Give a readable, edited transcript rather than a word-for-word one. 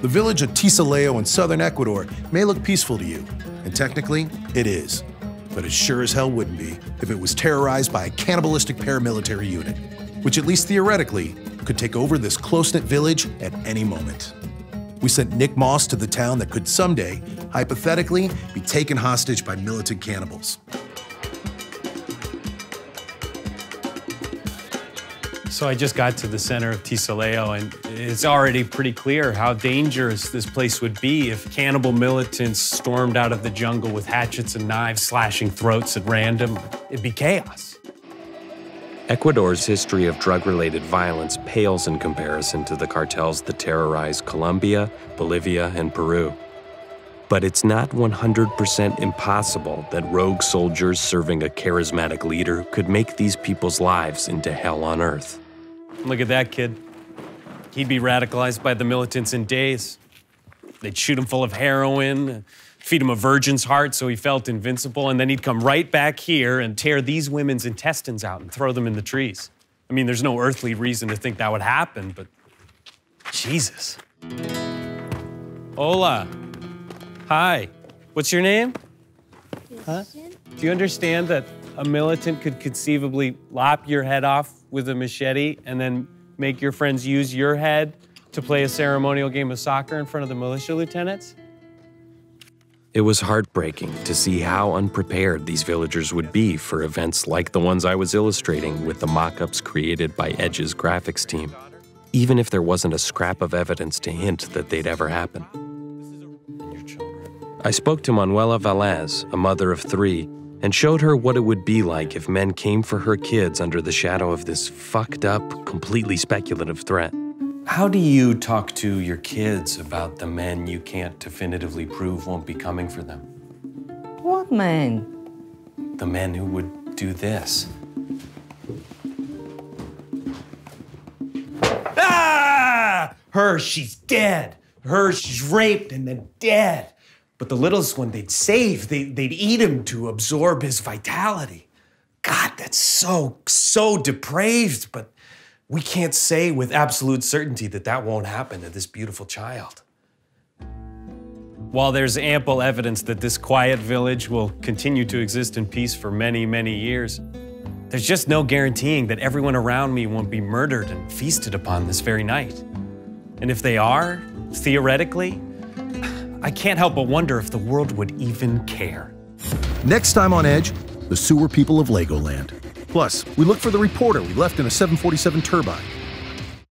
The village of Tisaleo in southern Ecuador may look peaceful to you, and technically, it is. But it sure as hell wouldn't be if it was terrorized by a cannibalistic paramilitary unit, which at least theoretically could take over this close-knit village at any moment. We sent Nic Moss to the town that could someday, hypothetically, be taken hostage by militant cannibals. So I just got to the center of Tisaleo, and it's already pretty clear how dangerous this place would be if cannibal militants stormed out of the jungle with hatchets and knives, slashing throats at random. It'd be chaos. Ecuador's history of drug-related violence pales in comparison to the cartels that terrorize Colombia, Bolivia, and Peru. But it's not 100% impossible that rogue soldiers serving a charismatic leader could make these people's lives into hell on earth. Look at that kid. He'd be radicalized by the militants in days. They'd shoot him full of heroin, feed him a virgin's heart so he felt invincible, and then he'd come right back here and tear these women's intestines out and throw them in the trees. I mean, there's no earthly reason to think that would happen, but Jesus. Hola. Hi. What's your name? Huh? Do you understand that a militant could conceivably lop your head off with a machete and then make your friends use your head to play a ceremonial game of soccer in front of the militia lieutenants? It was heartbreaking to see how unprepared these villagers would be for events like the ones I was illustrating with the mock-ups created by Edge's graphics team, even if there wasn't a scrap of evidence to hint that they'd ever happen. I spoke to Manuela Velez, a mother of 3, and showed her what it would be like if men came for her kids under the shadow of this fucked up, completely speculative threat. How do you talk to your kids about the men you can't definitively prove won't be coming for them? What man? The men who would do this. Ah! Her, she's dead. Her, she's raped and then dead. But the littlest one they'd save, they'd eat him to absorb his vitality. God, that's so depraved, but we can't say with absolute certainty that that won't happen to this beautiful child. While there's ample evidence that this quiet village will continue to exist in peace for many, many years, there's just no guaranteeing that everyone around me won't be murdered and feasted upon this very night. And if they are, theoretically, I can't help but wonder if the world would even care. Next time on Edge, the sewer people of Legoland. Plus, we look for the reporter we left in a 747 turbine.